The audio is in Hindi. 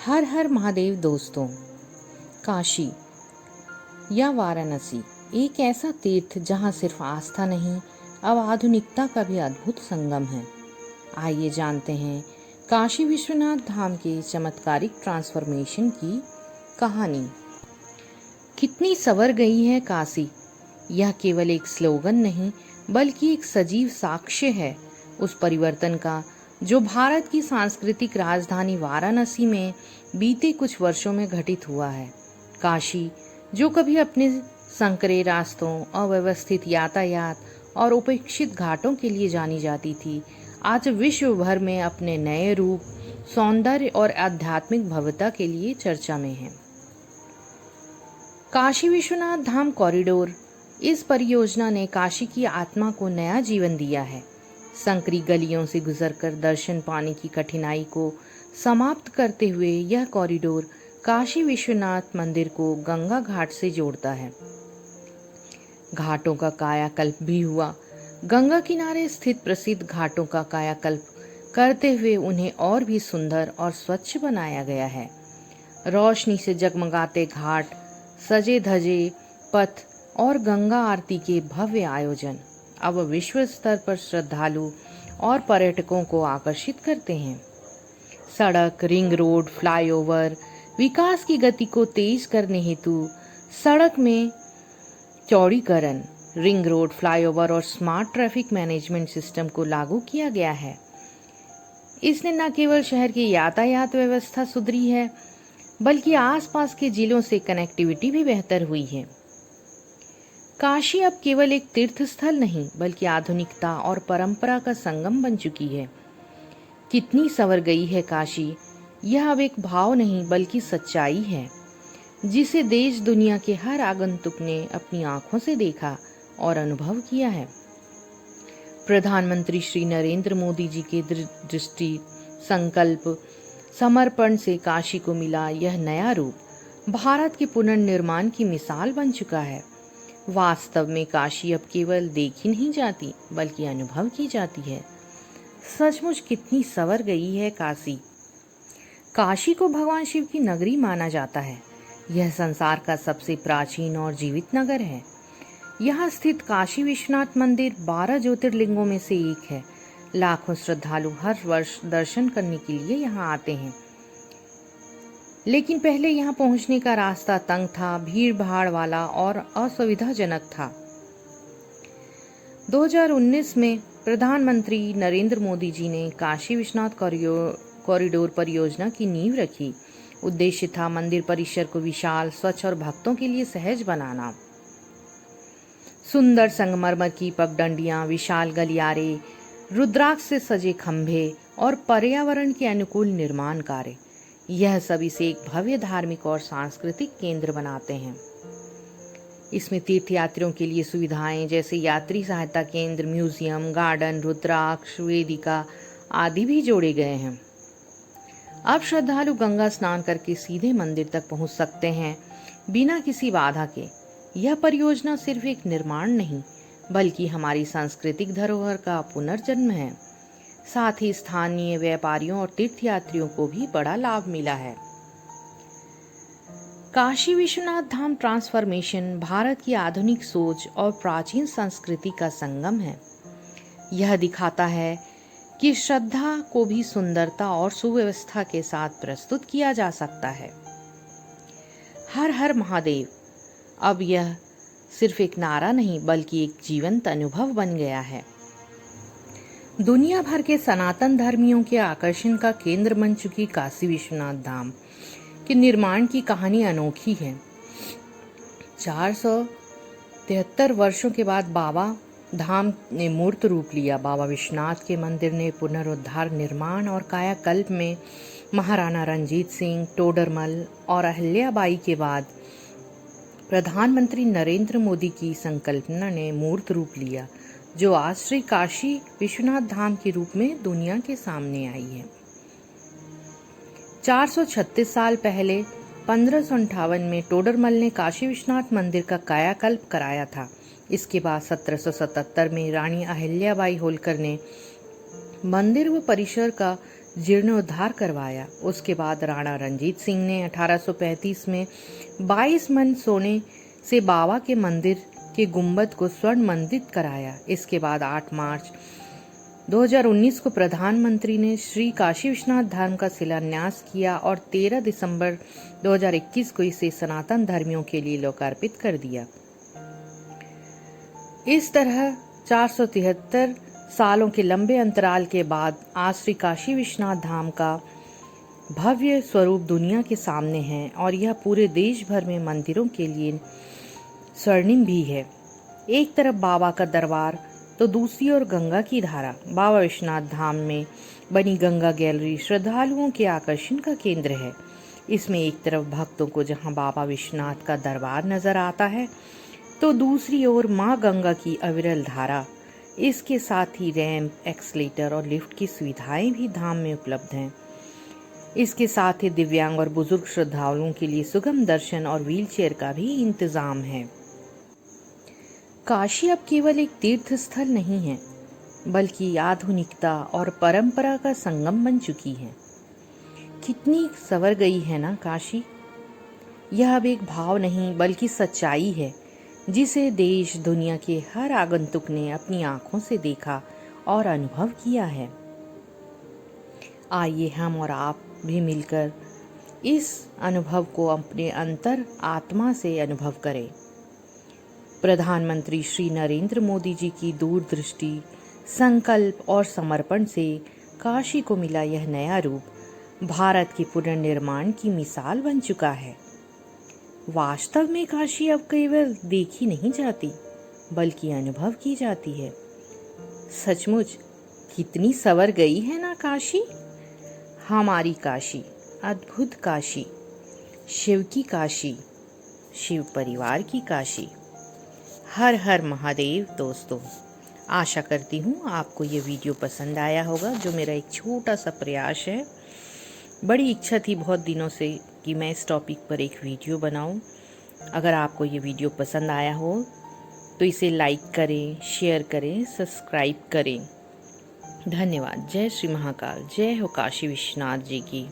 हर हर महादेव दोस्तों। काशी या वाराणसी एक ऐसा तीर्थ जहाँ सिर्फ आस्था नहीं, अब आधुनिकता का भी अद्भुत संगम है। आइए जानते हैं काशी विश्वनाथ धाम के चमत्कारिक ट्रांसफॉर्मेशन की कहानी। कितनी संवर गई है काशी, यह केवल एक स्लोगन नहीं बल्कि एक सजीव साक्ष्य है उस परिवर्तन का जो भारत की सांस्कृतिक राजधानी वाराणसी में बीते कुछ वर्षों में घटित हुआ है। काशी जो कभी अपने संकरे रास्तों, अव्यवस्थित यातायात और उपेक्षित घाटों के लिए जानी जाती थी, आज विश्व भर में अपने नए रूप, सौंदर्य और आध्यात्मिक भव्यता के लिए चर्चा में है। काशी विश्वनाथ धाम कॉरिडोर, इस परियोजना ने काशी की आत्मा को नया जीवन दिया है। संकरी गलियों से गुजरकर दर्शन पाने की कठिनाई को समाप्त करते हुए यह कॉरिडोर काशी विश्वनाथ मंदिर को गंगा घाट से जोड़ता है। घाटों का कायाकल्प भी हुआ। गंगा किनारे स्थित प्रसिद्ध घाटों का कायाकल्प करते हुए उन्हें और भी सुंदर और स्वच्छ बनाया गया है। रोशनी से जगमगाते घाट, सजे धजे पथ और गंगा आरती के भव्य आयोजन अब विश्व स्तर पर श्रद्धालु और पर्यटकों को आकर्षित करते हैं। सड़क, रिंग रोड, फ्लाईओवर, विकास की गति को तेज करने हेतु सड़क में चौड़ीकरण, रिंग रोड, फ्लाईओवर और स्मार्ट ट्रैफिक मैनेजमेंट सिस्टम को लागू किया गया है। इसने न केवल शहर की यातायात व्यवस्था सुधरी है बल्कि आसपास के जिलों से कनेक्टिविटी भी बेहतर हुई है। काशी अब केवल एक तीर्थ स्थल नहीं बल्कि आधुनिकता और परंपरा का संगम बन चुकी है। कितनी संवर गई है काशी, यह अब एक भाव नहीं बल्कि सच्चाई है जिसे देश दुनिया के हर आगंतुक ने अपनी आंखों से देखा और अनुभव किया है। प्रधानमंत्री श्री नरेंद्र मोदी जी के दृष्टि, संकल्प, समर्पण से काशी को मिला यह नया रूप भारत के पुनर्निर्माण की मिसाल बन चुका है। वास्तव में काशी अब केवल देखी नहीं जाती बल्कि अनुभव की जाती है। सचमुच कितनी संवर गई है काशी। काशी को भगवान शिव की नगरी माना जाता है। यह संसार का सबसे प्राचीन और जीवित नगर है। यहाँ स्थित काशी विश्वनाथ मंदिर 12 ज्योतिर्लिंगों में से एक है। लाखों श्रद्धालु हर वर्ष दर्शन करने के लिए यहाँ आते हैं। लेकिन पहले यहाँ पहुँचने का रास्ता तंग था, भीड़ भाड़ वाला और असुविधाजनक था। 2019 में प्रधानमंत्री नरेंद्र मोदी जी ने काशी विश्वनाथ कॉरिडोर परियोजना की नींव रखी। उद्देश्य था मंदिर परिसर को विशाल, स्वच्छ और भक्तों के लिए सहज बनाना। सुंदर संगमरमर की पगडंडियां, विशाल गलियारे, रुद्राक्ष से सजे खंभे और पर्यावरण के अनुकूल निर्माण कार्य, यह सब इसे एक भव्य धार्मिक और सांस्कृतिक केंद्र बनाते हैं। इसमें तीर्थयात्रियों के लिए सुविधाएं जैसे यात्री सहायता केंद्र, म्यूजियम, गार्डन, रुद्राक्ष वेदिका आदि भी जोड़े गए हैं। अब श्रद्धालु गंगा स्नान करके सीधे मंदिर तक पहुंच सकते हैं बिना किसी बाधा के। यह परियोजना सिर्फ एक निर्माण नहीं बल्कि हमारी सांस्कृतिक धरोहर का पुनर्जन्म है। साथ ही स्थानीय व्यापारियों और तीर्थयात्रियों को भी बड़ा लाभ मिला है। काशी विश्वनाथ धाम ट्रांसफॉर्मेशन भारत की आधुनिक सोच और प्राचीन संस्कृति का संगम है। यह दिखाता है कि श्रद्धा को भी सुंदरता और सुव्यवस्था के साथ प्रस्तुत किया जा सकता है। हर हर महादेव अब यह सिर्फ एक नारा नहीं बल्कि एक जीवंत अनुभव बन गया है। दुनिया भर के सनातन धर्मियों के आकर्षण का केंद्र बन चुकी काशी विश्वनाथ धाम के निर्माण की कहानी अनोखी है। 473 वर्षों के बाद बाबा धाम ने मूर्त रूप लिया। बाबा विश्वनाथ के मंदिर ने पुनरुद्धार, निर्माण और कायाकल्प में महाराणा रंजीत सिंह, टोडरमल और अहिल्याबाई के बाद प्रधानमंत्री नरेंद्र मोदी की संकल्पना ने मूर्त रूप लिया जो आज श्री काशी विश्वनाथ धाम के रूप में दुनिया के सामने आई है। 436 साल पहले 1558 में टोडरमल ने काशी विश्वनाथ मंदिर का कायाकल्प कराया था। इसके बाद 1777 में रानी अहिल्याबाई होलकर ने मंदिर व परिसर का जीर्णोद्धार करवाया। उसके बाद राणा रंजीत सिंह ने 1835 में 22 मन सोने से बाबा के मंदिर के गुंबद को स्वर्ण मंडित कराया। इसके बाद 8 मार्च 2019 को प्रधानमंत्री ने श्री काशी विश्वनाथ धाम का शिलान्यास किया और 13 दिसंबर 2021 को इसे सनातन धर्मियों के लिए लोकार्पित कर दिया। इस तरह 473 सालों के लंबे अंतराल के बाद आज श्री काशी विश्वनाथ धाम का भव्य स्वरूप दुनिया के सामने है और यह पूरे देश भर में मंदिरों के लिए स्वर्णिम भी है। एक तरफ बाबा का दरबार तो दूसरी ओर गंगा की धारा। बाबा विश्वनाथ धाम में बनी गंगा गैलरी श्रद्धालुओं के आकर्षण का केंद्र है। इसमें एक तरफ भक्तों को जहां बाबा विश्वनाथ का दरबार नजर आता है तो दूसरी ओर मां गंगा की अविरल धारा। इसके साथ ही रैंप, एक्सलेटर और लिफ्ट की सुविधाएं भी धाम में उपलब्ध हैं। इसके साथ ही दिव्यांग और बुजुर्ग श्रद्धालुओं के लिए सुगम दर्शन और व्हीलचेयर का भी इंतजाम है। काशी अब केवल एक तीर्थ स्थल नहीं है, बल्कि आधुनिकता और परंपरा का संगम बन चुकी है। कितनी संवर गई है ना काशी। यह अब एक भाव नहीं बल्कि सच्चाई है, जिसे देश दुनिया के हर आगंतुक ने अपनी आंखों से देखा और अनुभव किया है। आइए हम और आप भी मिलकर इस अनुभव को अपने अंतर आत्मा से अनुभव करें। प्रधानमंत्री श्री नरेंद्र मोदी जी की दूरदृष्टि, संकल्प और समर्पण से काशी को मिला यह नया रूप भारत के पुनर्निर्माण की मिसाल बन चुका है। वास्तव में काशी अब केवल देखी नहीं जाती, बल्कि अनुभव की जाती है। सचमुच कितनी संवर गई है ना काशी। हमारी काशी, अद्भुत काशी, शिव की काशी, शिव परिवार की काशी। हर हर महादेव। दोस्तों, आशा करती हूँ आपको ये वीडियो पसंद आया होगा, जो मेरा एक छोटा सा प्रयास है। बड़ी इच्छा थी बहुत दिनों से कि मैं इस टॉपिक पर एक वीडियो बनाऊं। अगर आपको ये वीडियो पसंद आया हो तो इसे लाइक करें, शेयर करें, सब्सक्राइब करें। धन्यवाद। जय श्री महाकाल। जय हो काशी विश्वनाथ जी की।